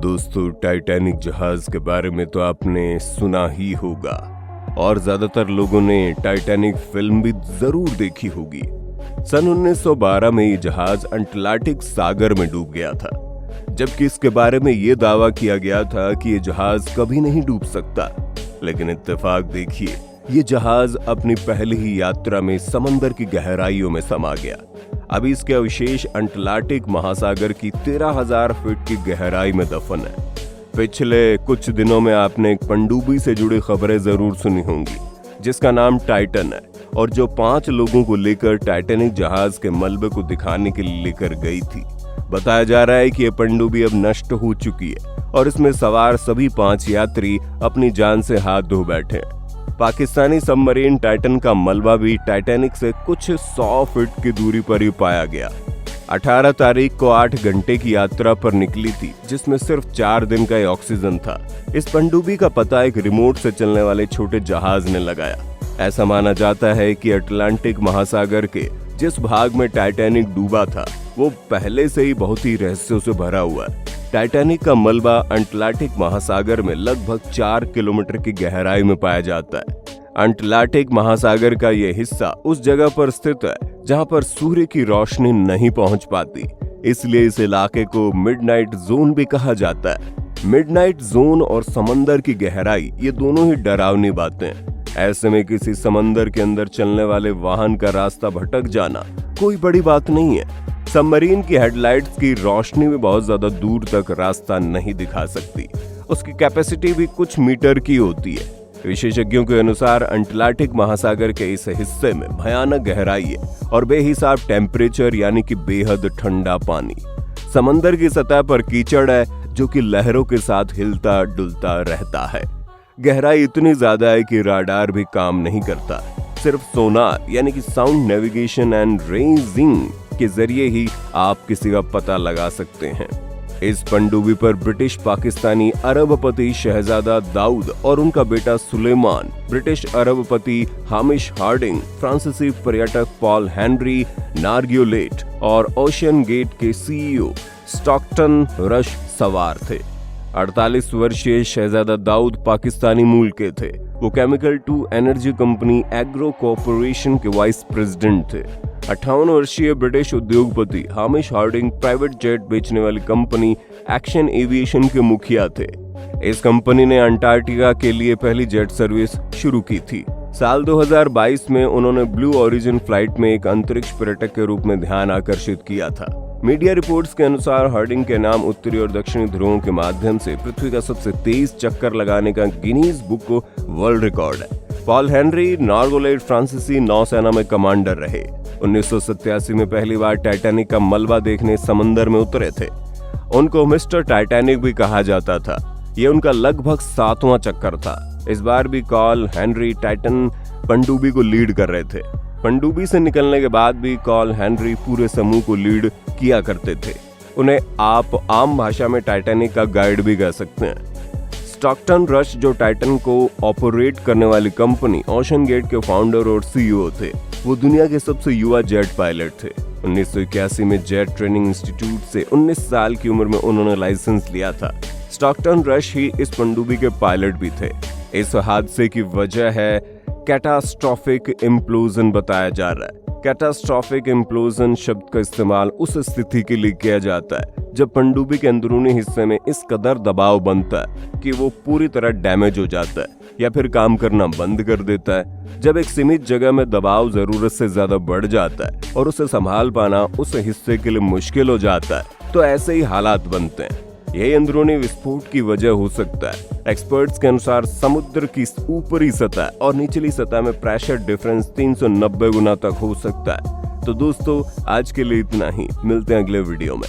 दोस्तों, टाइटैनिक जहाज के बारे में तो आपने सुना ही होगा और ज्यादातर लोगों ने टाइटैनिक फिल्म भी जरूर देखी होगी। सन 1912 में ये जहाज अटलांटिक सागर में डूब गया था, जबकि इसके बारे में ये दावा किया गया था कि ये जहाज कभी नहीं डूब सकता। लेकिन इत्तेफाक देखिए, ये जहाज अपनी पहली ही यात्रा में समंदर की गहराइयों में समा गया। अभी इसके अवशेष अटलांटिक महासागर की 13,000 फीट की गहराई में दफन है। पिछले कुछ दिनों में आपने एक पनडुब्बी से जुड़ी खबरें जरूर सुनी होंगी, जिसका नाम टाइटन है और जो 5 लोगों को लेकर टाइटैनिक जहाज के मलबे को दिखाने के लिए लेकर गई थी। बताया जा रहा है कि यह पनडुब्बी अब नष्ट हो चुकी है और इसमें सवार सभी 5 यात्री अपनी जान से हाथ धो बैठे हैं। पाकिस्तानी सबमरीन टाइटन का मलबा भी टाइटैनिक से कुछ 100 फीट की दूरी पर ही पाया गया। 18 तारीख को 8 घंटे की यात्रा पर निकली थी, जिसमें सिर्फ 4 दिन का ऑक्सीजन था। इस पनडुब्बी का पता एक रिमोट से चलने वाले छोटे जहाज ने लगाया। ऐसा माना जाता है कि अटलांटिक महासागर के जिस भाग में टाइटैनिक डूबा था वो पहले से ही बहुत ही रहस्यों से भरा हुआ है। टाइटैनिक का मलबा अटलांटिक महासागर में लगभग 4 किलोमीटर की गहराई में पाया जाता है। अटलांटिक महासागर का यह हिस्सा उस जगह पर स्थित है जहां पर सूर्य की रोशनी नहीं पहुंच पाती, इसलिए इस इलाके को मिडनाइट जोन भी कहा जाता है। मिडनाइट जोन और समंदर की गहराई ये दोनों ही डरावनी बातें हैं। ऐसे में किसी समंदर के अंदर चलने वाले वाहन का रास्ता भटक जाना कोई बड़ी बात नहीं है। सबमरीन की हेडलाइट्स की रोशनी भी बहुत ज्यादा दूर तक रास्ता नहीं दिखा सकती। उसकी कैपेसिटी भी कुछ मीटर की होती है। विशेषज्ञों के अनुसार अटलांटिक महासागर के इस हिस्से में भयानक गहराई है और बेहिसाब टेम्परेचर यानी कि बेहद ठंडा पानी। समंदर की सतह पर कीचड़ है जो कि लहरों के साथ हिलता डुलता रहता है। गहराई इतनी ज्यादा है कि राडार भी काम नहीं करता। सिर्फ सोनार यानी कि साउंड नेविगेशन एंड रेंजिंग के जरिए ही आप किसी का पता लगा सकते हैं। इस पनडुब्बी पर ब्रिटिश पाकिस्तानी अरबपति शहजादा दाऊद और उनका बेटा सुलेमान, ब्रिटिश अरबपति हामिश हार्डिंग, फ्रांसीसी पर्यटक पॉल हेनरी नार्गियोलेट और ओशियन गेट के सीईओ स्टॉकटन रश सवार थे। 48 वर्षीय शहजादा दाऊद पाकिस्तानी मूल के थे। वो chemical to energy company agro corporation के वाइस प्रेसिडेंट थे। 58 वर्षीय ब्रिटिश उद्योगपति हामिश हार्डिंग प्राइवेट जेट बेचने वाली कंपनी एक्शन एविएशन के मुखिया थे। इस कंपनी ने अंटार्कटिका के लिए पहली जेट सर्विस शुरू की थी। साल 2022 में उन्होंने ब्लू ओरिजिन फ्लाइट में एक अंतरिक्ष पर्यटक के रूप में ध्यान आकर्षित किया था। मीडिया रिपोर्ट्स के अनुसार हार्डिंग के नाम उत्तरी और दक्षिणी ध्रुवों के माध्यम से पृथ्वी का सबसे तेज चक्कर लगाने का गिनीज बुक वर्ल्ड रिकॉर्ड है। पॉल हेनरी नार्गियोलेट फ्रांसीसी नौसेना में कमांडर रहे। 1987 में पहली बार टाइटैनिक का मलबा देखने समंदर में उतरे थे। उनको मिस्टर टाइटैनिक भी कहा जाता था। ये उनका लगभग 7वां चक्कर था। इस बार भी कॉल हेनरी टाइटन पनडुब्बी को लीड कर रहे थे। पनडुब्बी से निकलने के बाद भी कॉल हेनरी पूरे समूह को लीड किया करते थे। उन्हें आप आम भाषा में टाइटैनिक का गाइड भी कह सकते हैं। स्टॉकटन रश जो टाइटन को ऑपरेट करने वाली कंपनी ओशियन गेट के फाउंडर और सीईओ थे, वो दुनिया के सबसे युवा जेट पायलट थे। 1981 में जेट ट्रेनिंग इंस्टीट्यूट से 19 साल की उम्र में उन्होंने लाइसेंस लिया था। स्टॉकटन रश ही इस पनडुब्बी के पायलट भी थे। इस हादसे की वजह है कैटास्ट्रोफिक इम्प्लोजन बताया जा रहा है। कैटास्ट्रोफिक इम्प्लोजन शब्द का इस्तेमाल उस स्थिति के लिए किया जाता है जब पनडुब्बी के अंदरूनी हिस्से में इस कदर दबाव बनता है कि वो पूरी तरह डैमेज हो जाता है या फिर काम करना बंद कर देता है। जब एक सीमित जगह में दबाव जरूरत से ज्यादा बढ़ जाता है और उसे संभाल पाना उस हिस्से के लिए मुश्किल हो जाता है, तो ऐसे ही हालात बनते हैं। यही अंदरूनी विस्फोट की वजह हो सकता है। एक्सपर्ट्स के अनुसार समुद्र की ऊपरी सतह और निचली सतह में प्रेशर डिफरेंस 390 गुना तक हो सकता है। तो दोस्तों, आज के लिए इतना ही। मिलते हैं अगले वीडियो में।